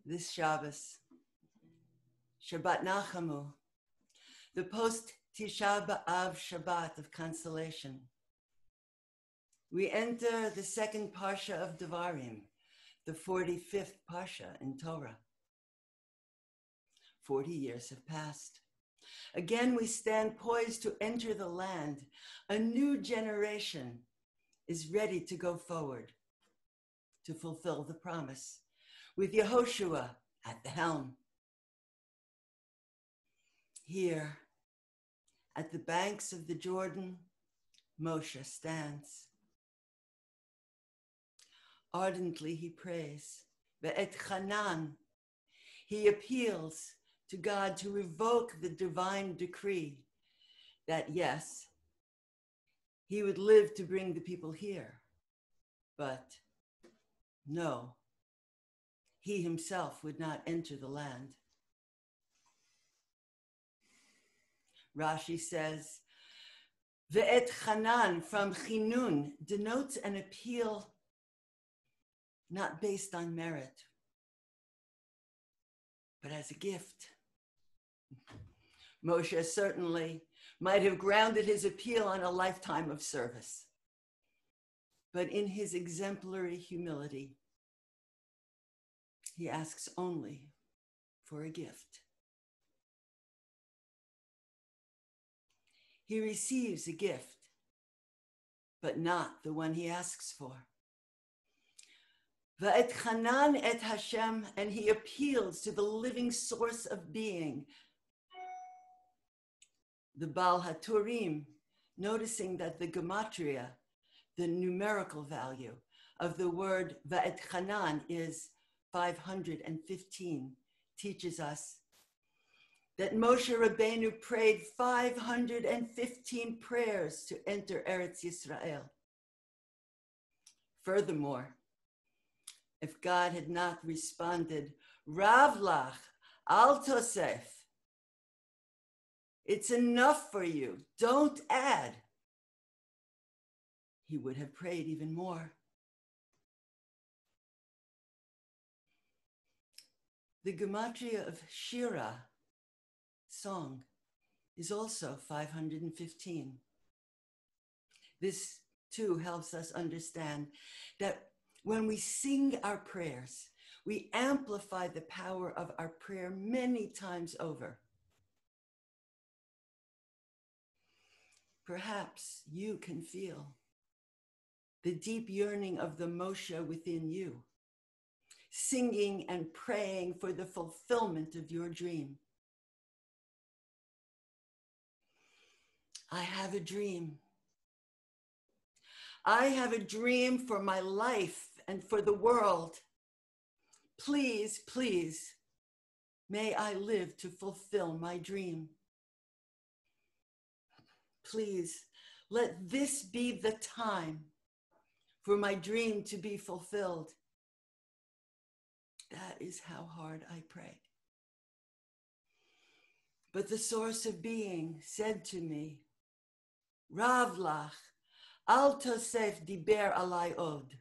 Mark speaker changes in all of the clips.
Speaker 1: This Shabbos, Shabbat Nachamu, the post-Tisha B'Av Shabbat of consolation. We enter the second Parsha of Devarim, the 45th Parsha in Torah. 40 years have passed. Again, we stand poised to enter the land. A new generation is ready to go forward, to fulfill the promise, with Yehoshua at the helm. Here, at the banks of the Jordan, Moshe stands. Ardently he prays, ve'et chanan. He appeals to God to revoke the divine decree that, yes, he would live to bring the people here, but no, he himself would not enter the land. Rashi says, ve'et chanan from chinun denotes an appeal not based on merit, but as a gift. Moshe certainly might have grounded his appeal on a lifetime of service, but in his exemplary humility, he asks only for a gift. He receives a gift, but not the one he asks for. Va'et chanan et Hashem, and he appeals to the living source of being. The Baal HaTurim, noticing that the gematria, the numerical value of the word va'et chanan is 515, teaches us that Moshe Rabbeinu prayed 515 prayers to enter Eretz Yisrael. Furthermore, if God had not responded, Rav lach, al tosef, it's enough for you, don't add, he would have prayed even more. The gematria of Shira, song, is also 515. This too helps us understand that when we sing our prayers, we amplify the power of our prayer many times over. Perhaps you can feel the deep yearning of the Moshe within you, singing and praying for the fulfillment of your dream. I have a dream. I have a dream for my life and for the world. Please, please, may I live to fulfill my dream. Please, let this be the time for my dream to be fulfilled. That is how hard I pray. But the source of being said to me, Rav lach, al tosef diber alai od.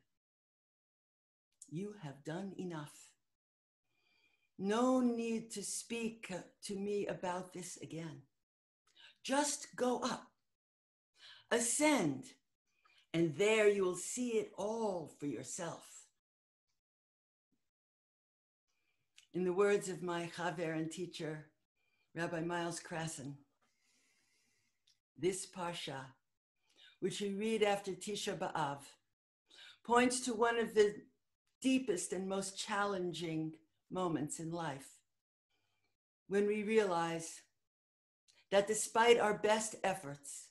Speaker 1: You have done enough. No need to speak to me about this again. Just go up, ascend, and there you will see it all for yourself. In the words of my chaver and teacher, Rabbi Miles Krasson, this Parsha, which we read after Tisha B'Av, points to one of the deepest and most challenging moments in life, when we realize that despite our best efforts,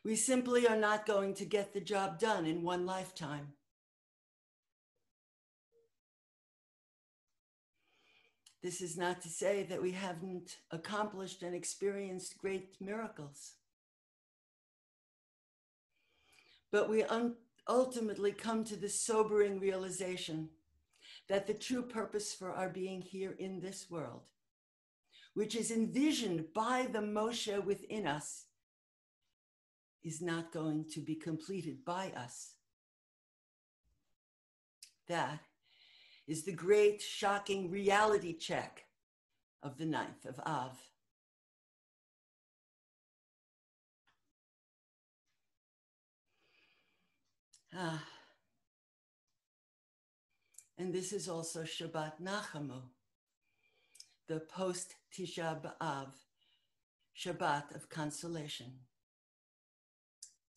Speaker 1: we simply are not going to get the job done in one lifetime. This is not to say that we haven't accomplished and experienced great miracles, but we ultimately come to the sobering realization that the true purpose for our being here in this world, which is envisioned by the Moshe within us, is not going to be completed by us. That is the great, shocking reality check of the 9th of Av. And this is also Shabbat Nachamu, the post-Tisha B'Av Shabbat of consolation,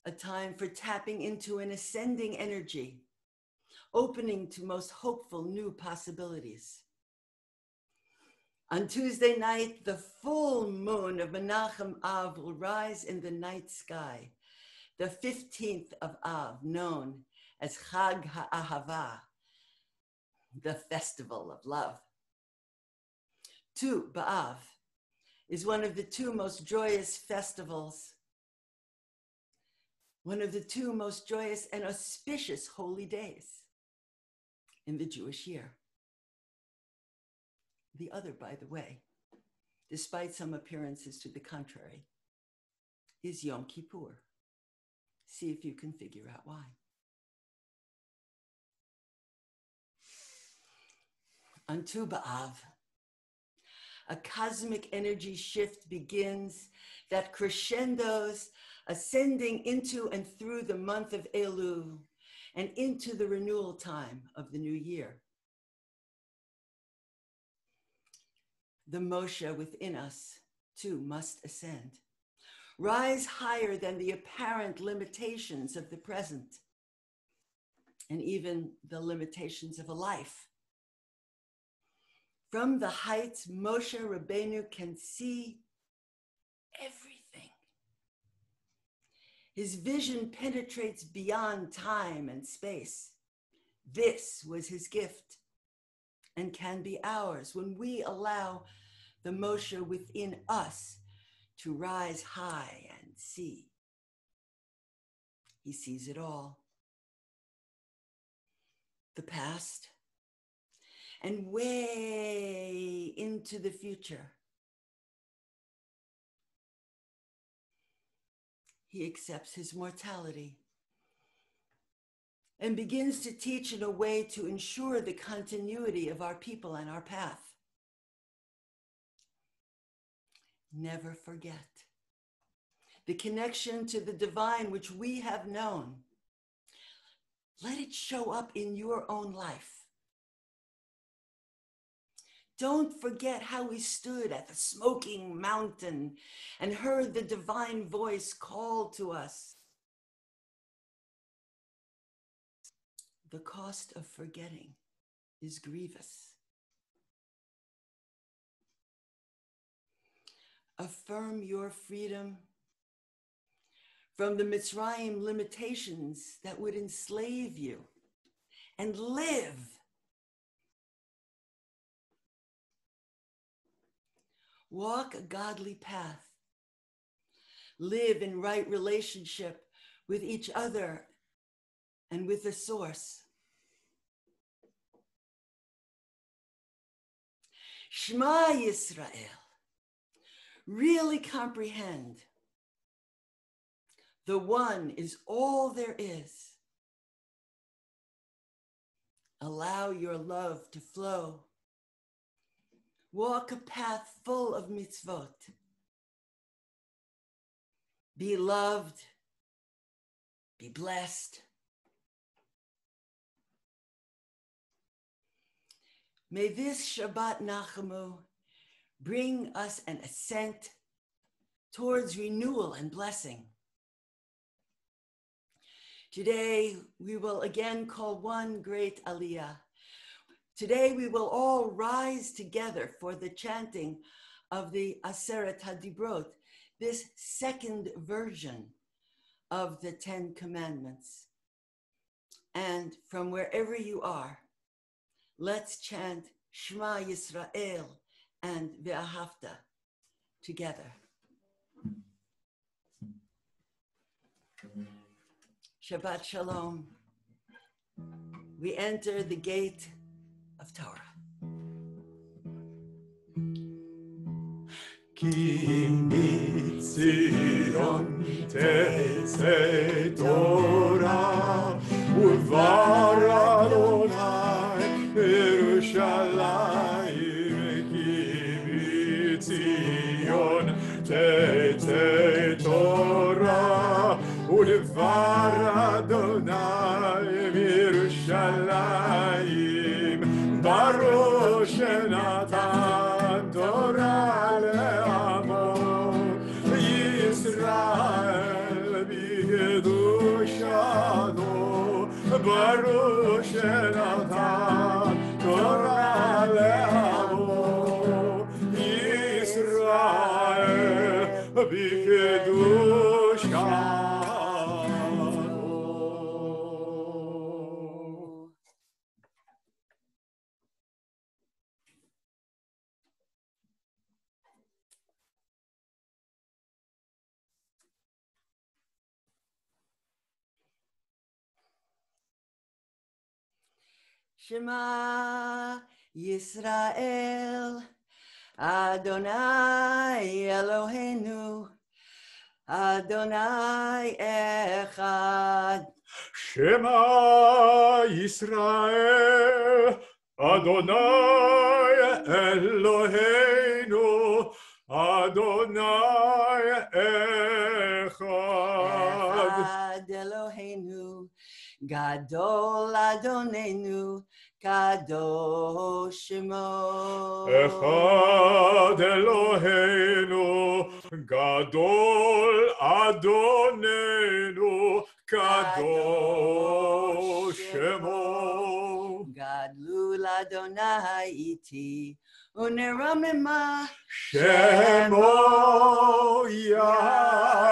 Speaker 1: a time for tapping into an ascending energy, opening to most hopeful new possibilities. On Tuesday night, the full moon of Menachem Av will rise in the night sky, the 15th of Av, known as Chag HaAhava, the festival of love. Tu B'Av is one of the two most joyous festivals, one of the two most joyous and auspicious holy days in the Jewish year. The other, by the way, despite some appearances to the contrary, is Yom Kippur. See if you can figure out why. On Tu B'Av, a cosmic energy shift begins that crescendos, ascending into and through the month of Elul and into the renewal time of the new year. The Moshe within us, too, must ascend, rise higher than the apparent limitations of the present and even the limitations of a life. From the heights, Moshe Rabbeinu can see everything. His vision penetrates beyond time and space. This was his gift and can be ours when we allow the Moshe within us to rise high and see. He sees it all. The past and way into the future. He accepts his mortality and begins to teach in a way to ensure the continuity of our people and our path. Never forget the connection to the divine which we have known. Let it show up in your own life. Don't forget how we stood at the smoking mountain and heard the divine voice call to us. The cost of forgetting is grievous. Affirm your freedom from the Mitzrayim limitations that would enslave you and live. Walk a godly path. Live in right relationship with each other and with the source. Shema Yisrael. Really comprehend the one is all there is. Allow your love to flow. Walk a path full of mitzvot. Be loved. Be blessed. May this Shabbat Nachamu bring us an ascent towards renewal and blessing. Today, we will again call one great Aliyah. Today, we will all rise together for the chanting of the Aseret HaDibrot, this second version of the 10 Commandments. And from wherever you are, let's chant Shema Yisrael and Ve'ahavta together. Shabbat Shalom. We enter the gate of Torah.
Speaker 2: Ki mitzion tetzeh Torah, uvar Adonai Yerushalayim. Ki mitzion tetzeh Torah, uvar Adonai Yerushalayim. Baruch shenatan Torah le'amo Yisrael b'kedushato. Baruch shenatan Torah le'amo Yisrael b'kedushato.
Speaker 1: Shema Yisrael, Adonai Eloheinu, Adonai Echad.
Speaker 2: Shema Yisrael, Adonai Eloheinu, Adonai Echad.
Speaker 1: Echad Eloheinu, Gadol Adonenu, Kadosh Shemo.
Speaker 2: Echad Eloheinu, Gadol Adonenu, Kadosh Shemo.
Speaker 1: Gadlul Adonai iti, uneramema
Speaker 2: Shemo Yachdav.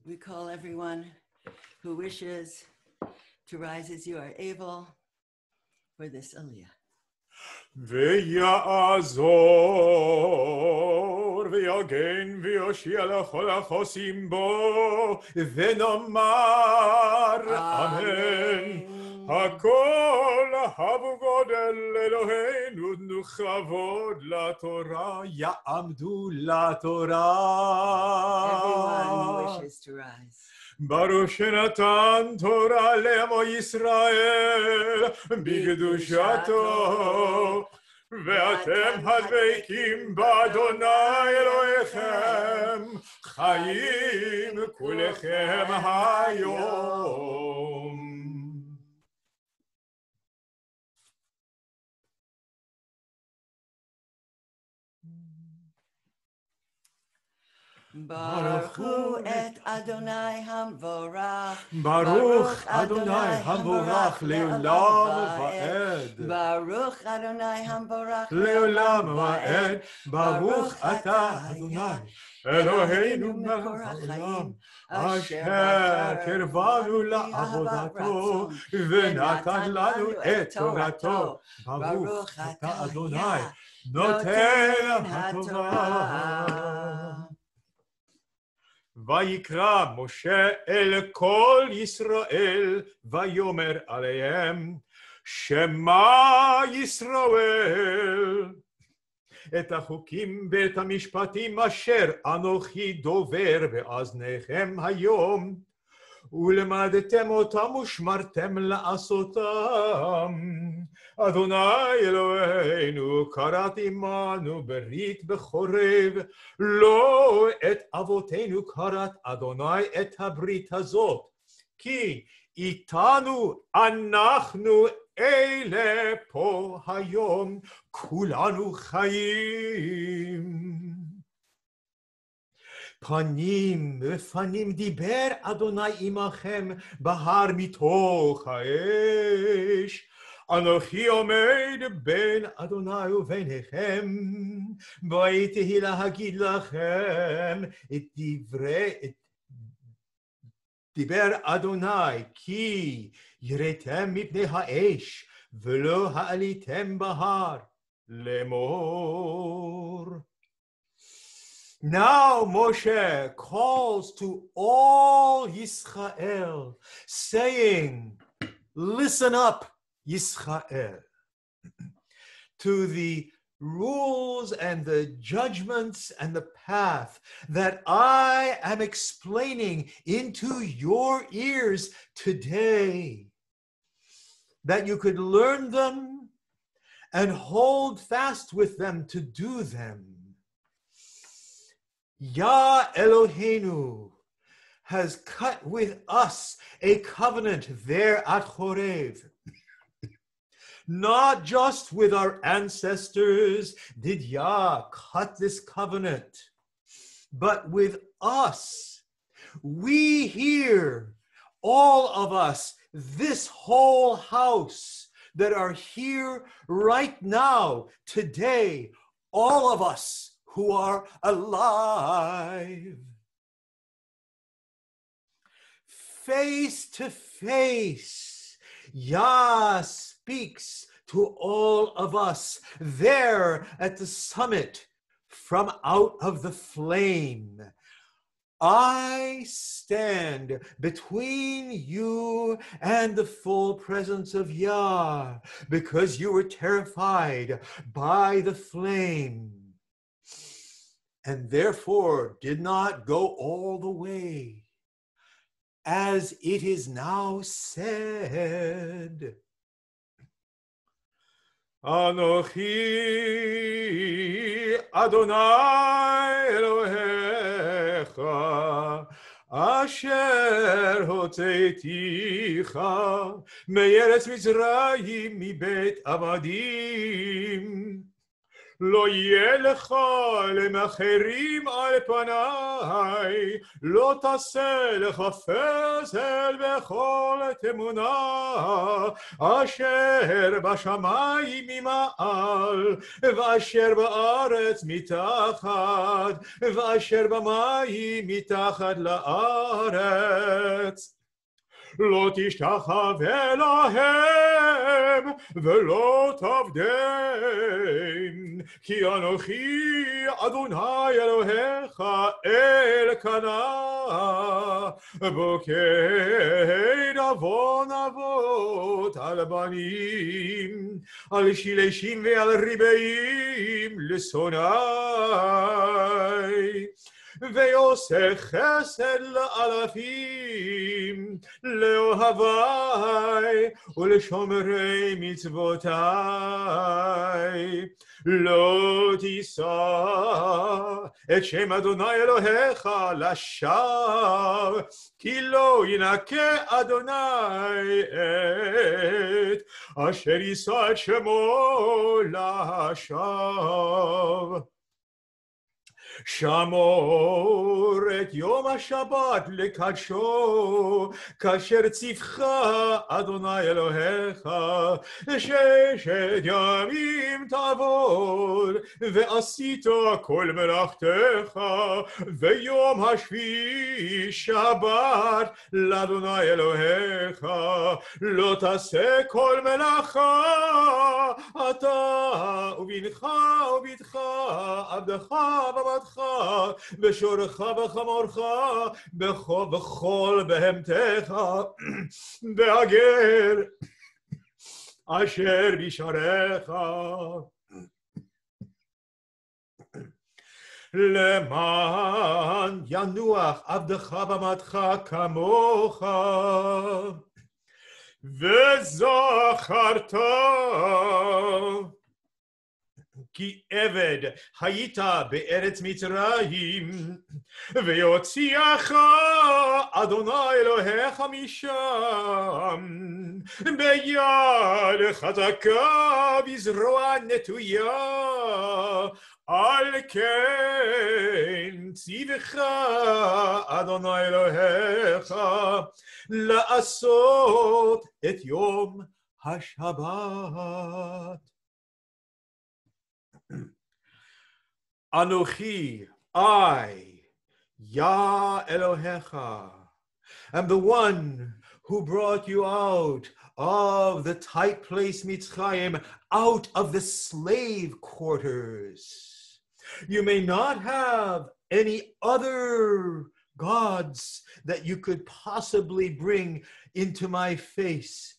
Speaker 1: We call everyone who wishes to rise as you are able for this Aliyah.
Speaker 2: ויעזור ויגן ויושיע לכל החוסים בו ונאמר אמן. הכל הבו גודל אלוהינו, תנו כבוד לתורה, יעמדו לתורה.
Speaker 1: Everyone who wishes to rise.
Speaker 2: ברוך שנתן תורה לעמו ישראל בקדושתו, ואתם הדבקים באדוני אלוהיכם חיים כולכם היום.
Speaker 1: ברכו את אדוני המבורך,
Speaker 2: ברוך אדוני המבורך לעולם ועד.
Speaker 1: ברוך אדוני המבורך
Speaker 2: לעולם ועד. ברוך אתה אדוני אלוהינו מלך העולם, אשר קרבנו לעבודתו ונתן לנו את תורתו. ברוך אתה אדוני נותן הטובה. ויקרא משה אל כל ישראל ויאמר עליהם, שמע ישראל, את החוקים ואת המשפטים אשר אנוכי דובר באזניכם היום, ולמדתם אותם ושמרתם לעשותם. אדוני אלוהינו כרת עמנו ברית בחורב, לא את אבותינו כרת אדוני את הברית הזאת, כי איתנו אנחנו אלה פה היום כולנו חיים. פנים בפנים דיבר אדוני עמכם בהר מתוך האש. אנוכי עומד בין אדוני וביניכם, באתי להגיד לכם את דיבר אדוני, כי יראתם מפני האש ולא העליתם בהר לאמור. Now Moshe calls to all Yisrael, saying, listen up, Yisrael, to the rules and the judgments and the path that I am explaining into your ears today, that you could learn them and hold fast with them to do them. Yah Eloheinu has cut with us a covenant there at Horeb. Not just with our ancestors did Yah cut this covenant, but with us. We here, all of us, this whole house that are here right now, today, all of us who are alive. Face to face, Yah speaks to all of us there at the summit from out of the flame. I stand between you and the full presence of Yah because you were terrified by the flame and therefore did not go all the way, as it is now said. Anochi Adonai Elohecha Asher hotzeiticha me'eretz Mitzrayim mibeit avadim. לא יהיה לך למאחרים על פניי, לא תעשה לך פסל בכל תמונה, אשר בשמיים ממעל, ואשר בארץ מתחת, ואשר במים מתחת לארץ. לא תשתחווה להם ולא תעבדם, כי אנוכי אדוני אלוהיך אלקנה, בוקד עוון אבות על בנים, על שילשים ועל ריבעים לשונאי. ויעשה חסד לאלפים, לאוהבי ולשומרי מצוותיי. לא תישא את שם אדוני אלוהיך לשווא, כי לא ינקה אדוני את אשר יישא את שמו לשווא. שמור את יום השבת לקדשו, כאשר ציווך אדוני אלוהיך, ששת ימים תעבוד, ועשית כל מלאכתך, ויום השביעי שבת לאדוני אלוהיך, לא תעשה כל מלאכה, אתה ובנך ובתך, עבדך ובתך, ושורך וחמורך, בכל בהמתך, והגר אשר בשעריך, למען ינוח עבדך במתך כמוך, וזכרת כי עבד היית בארץ מצרים, ויוציאך אדוני אלוהיך משם, ביד חזקה בזרוע נטויה, על כן ציווך אדוני אלוהיך לעשות את יום השבת. Anochi, I, Yah Elohecha, am the one who brought you out of the tight place Mitzrayim, out of the slave quarters. You may not have any other gods that you could possibly bring into my face.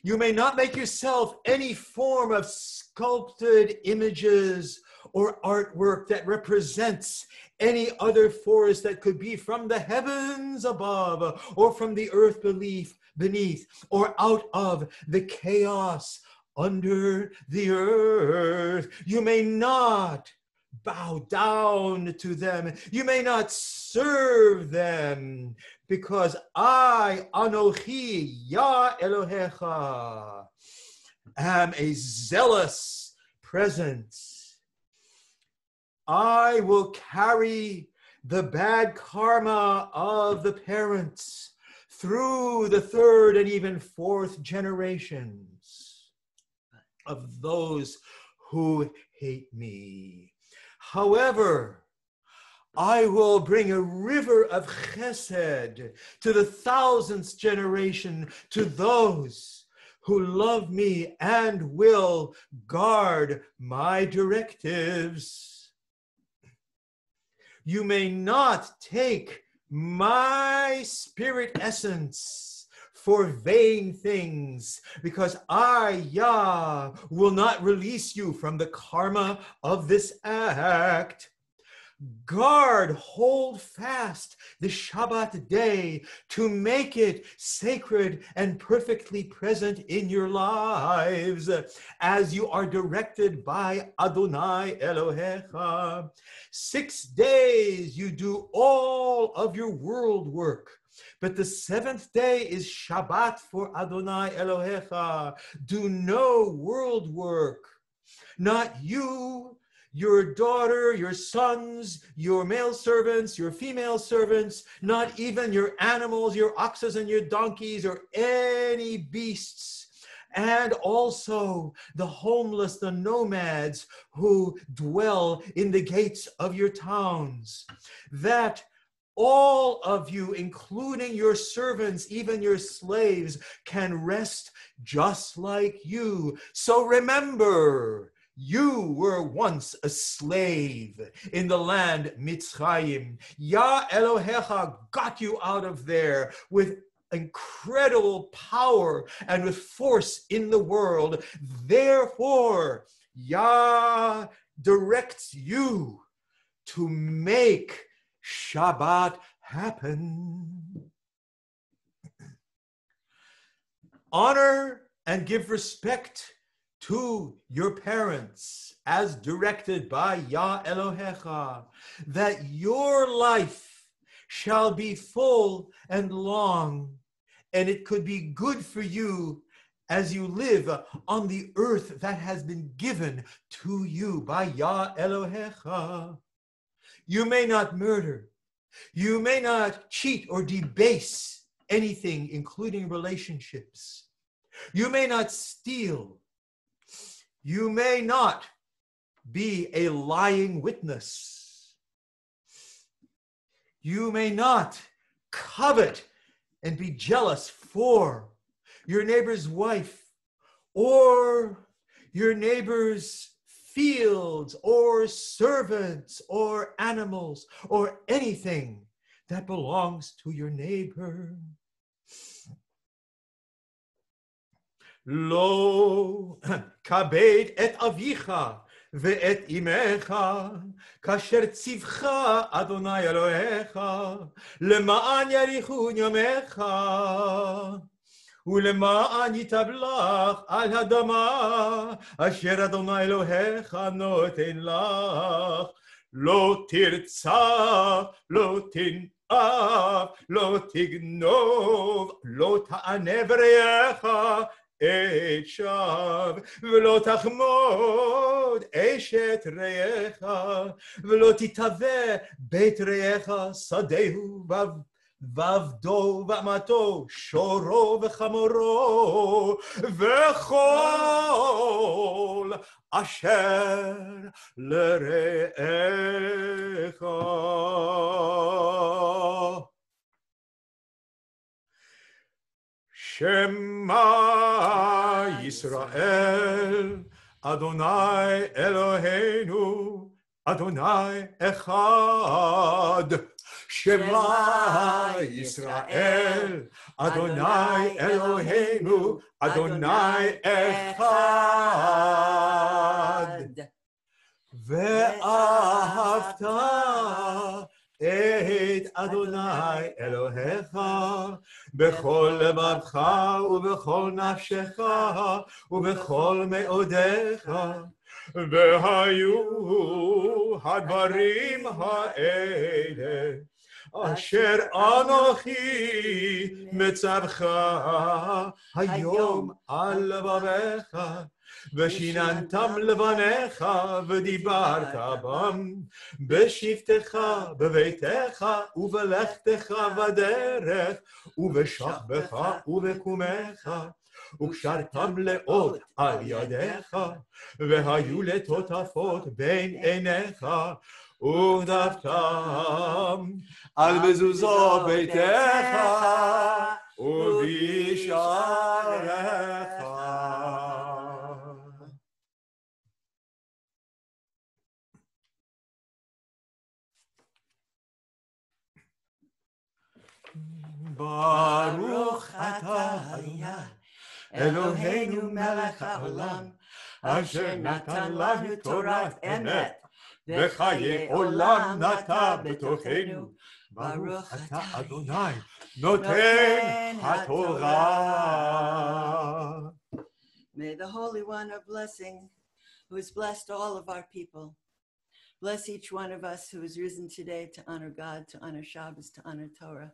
Speaker 2: You may not make yourself any form of sculpted images or artwork that represents any other force that could be from the heavens above or from the earth beneath or out of the chaos under the earth. You may not bow down to them. You may not serve them, because I, Anochi, Yah Elohecha, am a zealous presence. I will carry the bad karma of the parents through the third and even fourth generations of those who hate me. However, I will bring a river of chesed to the 1000th generation, to those who love me and will guard my directives. You may not take my spirit essence for vain things, because I, Yah, will not release you from the karma of this act. Guard, hold fast the Shabbat day to make it sacred and perfectly present in your lives, as you are directed by Adonai Elohecha. 6 days you do all of your world work, but the 7th day is Shabbat for Adonai Elohecha. Do no world work, not you, your daughter, your sons, your male servants, your female servants, not even your animals, your oxes and your donkeys, or any beasts, and also the homeless, the nomads who dwell in the gates of your towns. That all of you, including your servants, even your slaves, can rest just like you. So remember, you were once a slave in the land Mitzrayim. Yah Elohecha got you out of there with incredible power and with force in the world. Therefore, Yah directs you to make Shabbat happen. Honor and give respect to your parents as directed by Yah Elohecha, that your life shall be full and long, and it could be good for you as you live on the earth that has been given to you by Yah Elohecha. You may not murder. You may not cheat or debase anything, including relationships. You may not steal. You may not be a lying witness. You may not covet and be jealous for your neighbor's wife or your neighbor's fields or servants or animals or anything that belongs to your neighbor. Lo kabed et avicha ve'et imecha kasher tzivcha Adonai Elohecha lema'an yarichun yomecha ולמען יתבלח על האדמה אשר אדוני אלוהיך נותן לך. לא תרצח, לא תנאף, לא תגנוב, לא תענה ברעך עת שווא, ולא תחמוד אשת רעך, ולא תתהווה בית רעך שדהו ועבדו ואמתו, שורו וחמורו, וכל אשר לרעך. שמע ישראל, אדוני אלוהינו, אדוני אחד. Shema Yisrael, Adonai Eloheinu, Adonai Echad. Ve'ahavta et Adonai Elohecha bechol levavcha ubechol nafshecha ubechol me'odecha. והיו הדברים האלה אשר אנוכי מצווך היום על לבביך ושיננתם לבניך ודיברת בם בשבתך בביתך ובלכתך בדרך ובשכבך ובקומך וקשרתם לאות על ידיך, והיו לטוטפות בין עיניך, ודפתם על מזוזות ביתך ובשעריך. ברוך אתה אלוהינו מלך העולם, אשר נתן לנו תורת אמת, וחיי עולם נטע בתוכנו. ברוך אתה אדוני נותן התורה.
Speaker 1: May the Holy One of blessing, who has blessed all of our people, bless each one of us who has risen today to honor God, to honor Shabbos, to honor Torah,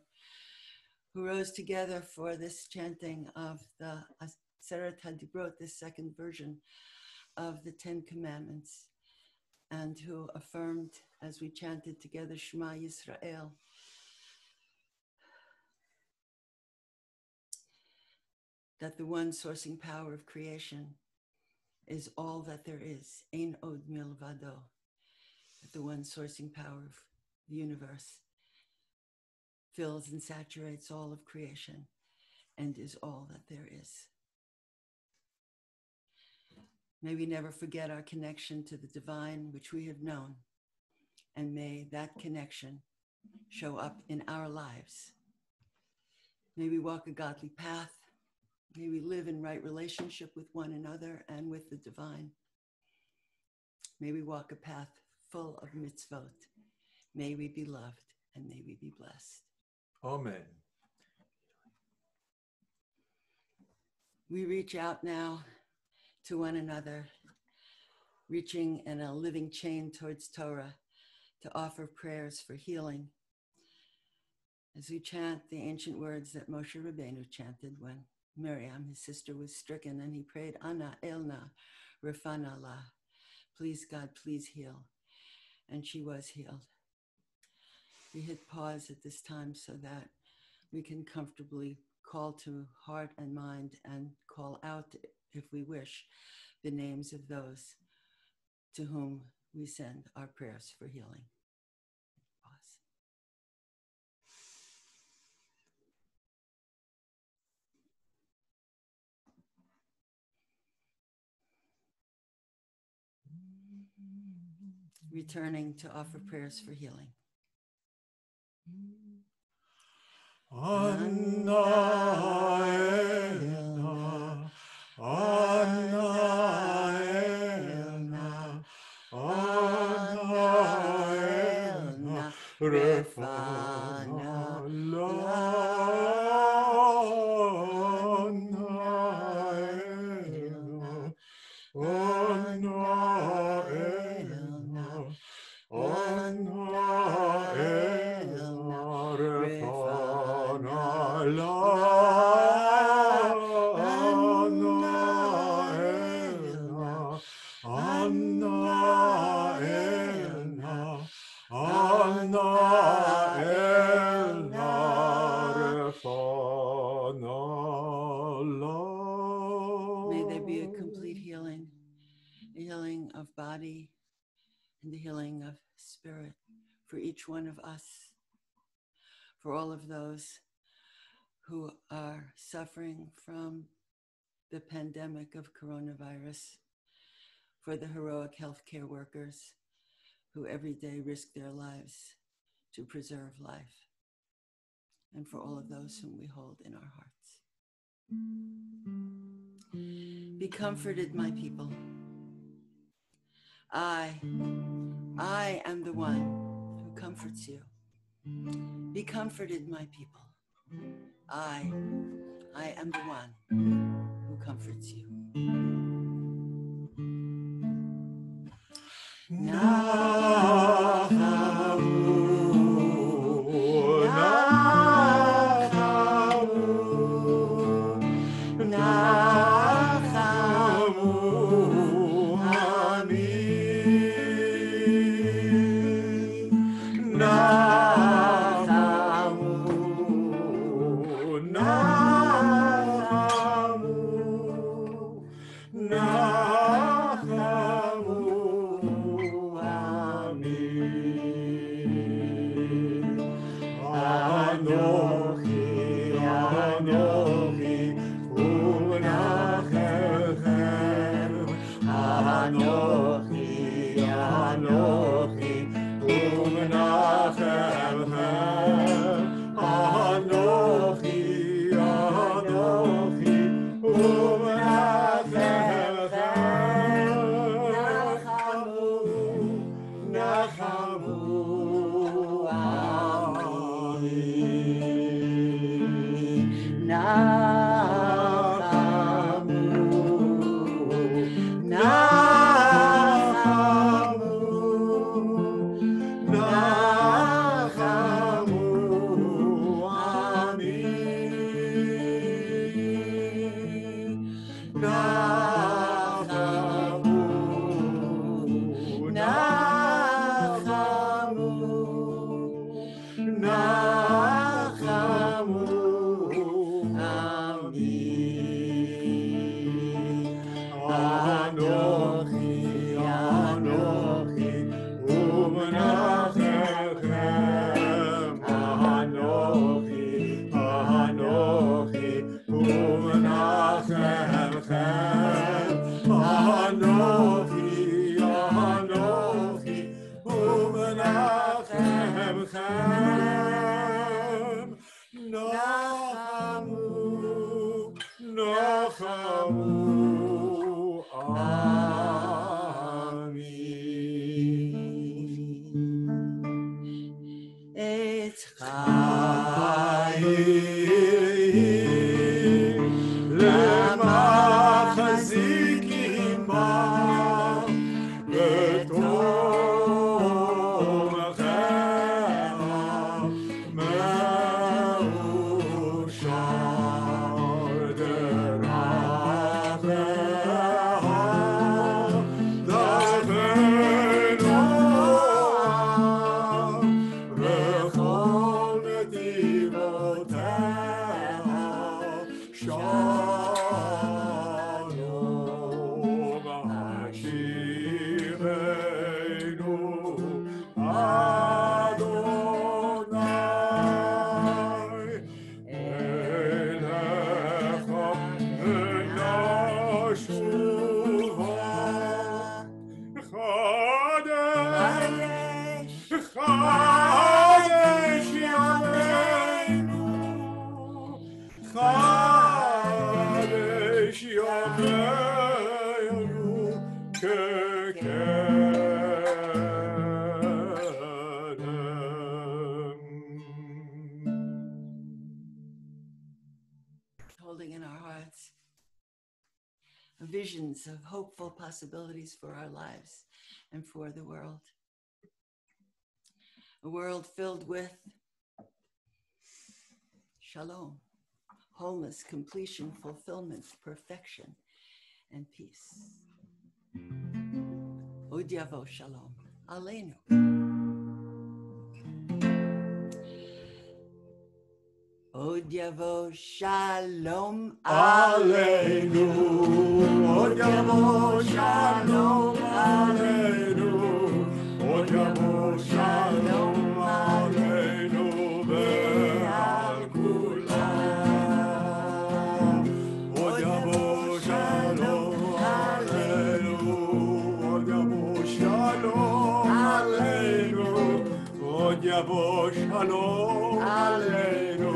Speaker 1: who rose together for this chanting of the Aseret HaDibrot, this second version of the Ten Commandments, and who affirmed, as we chanted together, Shema Yisrael, that the one sourcing power of creation is all that there is, Ein od milvado, that the one sourcing power of the universe fills and saturates all of creation and is all that there is. May we never forget our connection to the divine, which we have known, and may that connection show up in our lives. May we walk a godly path. May we live in right relationship with one another and with the divine. May we walk a path full of mitzvot. May we be loved and may we be blessed.
Speaker 2: Amen.
Speaker 1: We reach out now to one another, reaching in a living chain towards Torah to offer prayers for healing. As we chant the ancient words that Moshe Rabbeinu chanted when Miriam, his sister, was stricken, and he prayed, Ana elna rafana la. Please, God, please heal. And she was healed. We hit pause at this time so that we can comfortably call to heart and mind and call out, if we wish, the names of those to whom we send our prayers for healing. Pause. Returning to offer prayers for healing.
Speaker 2: Anna, Elna, Anna, Elna, Anna, Elna, Refana,
Speaker 1: May there be a complete healing, a healing of body and the healing of spirit for each one of us, for all of those who are suffering from the pandemic of coronavirus, for the heroic healthcare workers who every day risk their lives to preserve life, and for all of those whom we hold in our hearts. Be comforted, my people. I am the one who comforts you. Be comforted, my people. I am the one who comforts you. visions of hopeful possibilities for our lives and for the world. A world filled with shalom, wholeness, completion, fulfillment, perfection, and peace. Od yavo shalom aleinu. Od yavo shalom aleinu.
Speaker 2: Od yavo shalom aleinu. Od yavo shalom aleinu ve'al kulam. Od yavo shalom aleinu. Od yavo shalom aleinu. Od yavo shalom aleinu.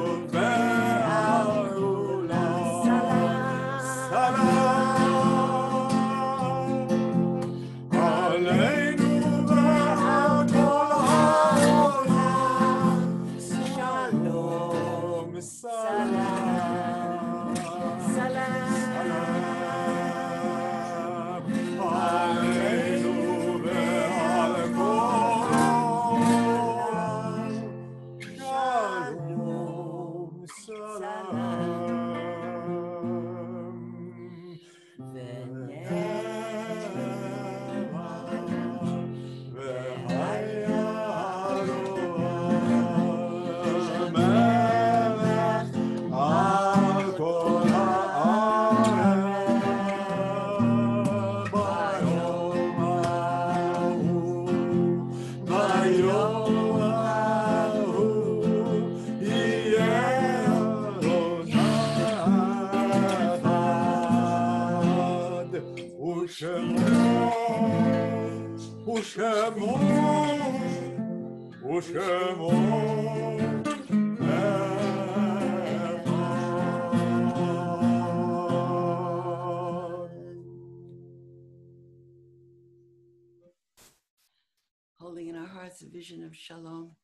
Speaker 1: Holding in our hearts a vision of shalom,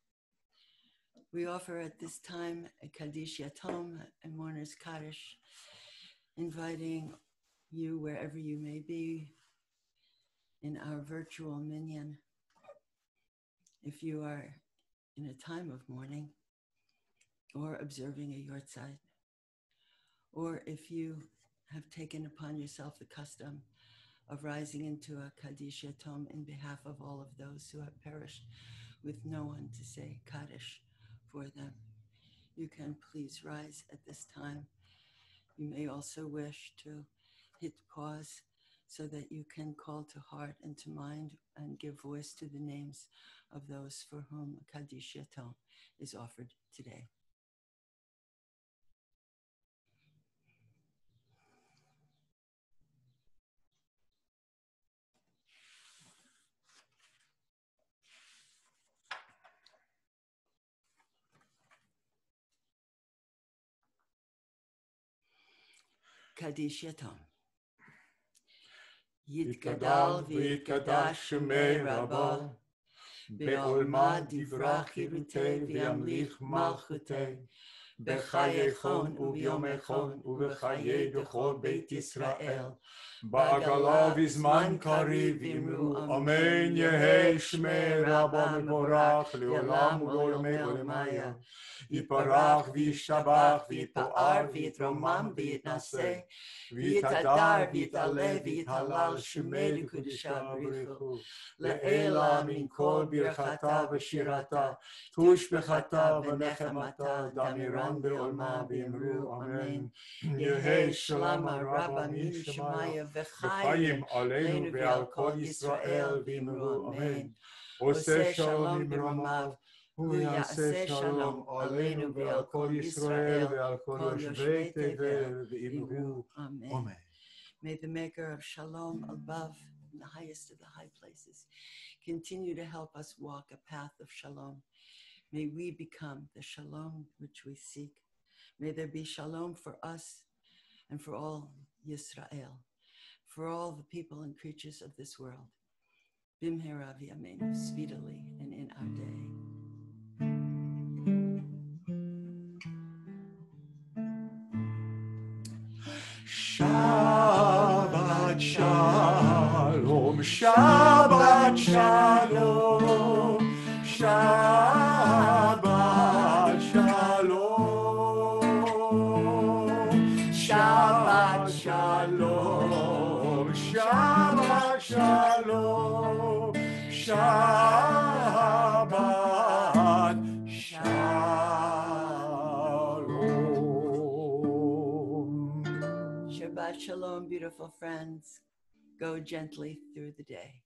Speaker 1: we offer at this time a Kaddish Yatom, a mourner's Kaddish, inviting you wherever you may be in our virtual minyan. If you are in a time of mourning or observing a yortzeit, or if you have taken upon yourself the custom of rising into a Kaddish Yatom in behalf of all of those who have perished with no one to say Kaddish for them, you can please rise at this time. You may also wish to hit pause so that you can call to heart and to mind and give voice to the names of those for whom Kaddish Yatom is offered today. Kaddish Yatom. Yitgadal v'yitgadash shemei Rabba, be'olma divrach yirutei v'yamlich malchutei, b'chayechon u'b'yomechon u'b'chayei b'chol Beit Yisrael,
Speaker 2: ba'agala v'zman kariv v'imru amen yehei shmei Rabba mevorach le'olam u'lo yomei u'lemaya. Yiparach v'yishtabach v'yipoar v'yitromam v'yitnaseh v'yitadar v'yitale v'yithalal shemei l'kudusha b'richu le'ela min kol birchata v'shirata tush b'chata v'nechemata damiran be'olma v'yimru amen. Yehei shalom Rabba min Shemaya v'chayim aleinu ve'al kol Yisrael v'yimru amen. Oseh shalom imromav Hu yaseh shalom aleinu ve'al kol Yisrael ve'al kol yoshvei tevel v'imru. Amen.
Speaker 1: May the maker of shalom above, in the highest of the high places, continue to help us walk a path of shalom. May we become the shalom which we seek. May there be shalom for us and for all Yisrael, for all the people and creatures of this world. Bimhera v'yameinu, speedily and in our day.
Speaker 2: Shabbat Shalom, Shabbat Shalom, Shabbat Shalom, Shabbat Shalom, Shabbat Shalom, Shabbat Shalom.
Speaker 1: Shabbat Shalom, beautiful friends. Go gently through the day.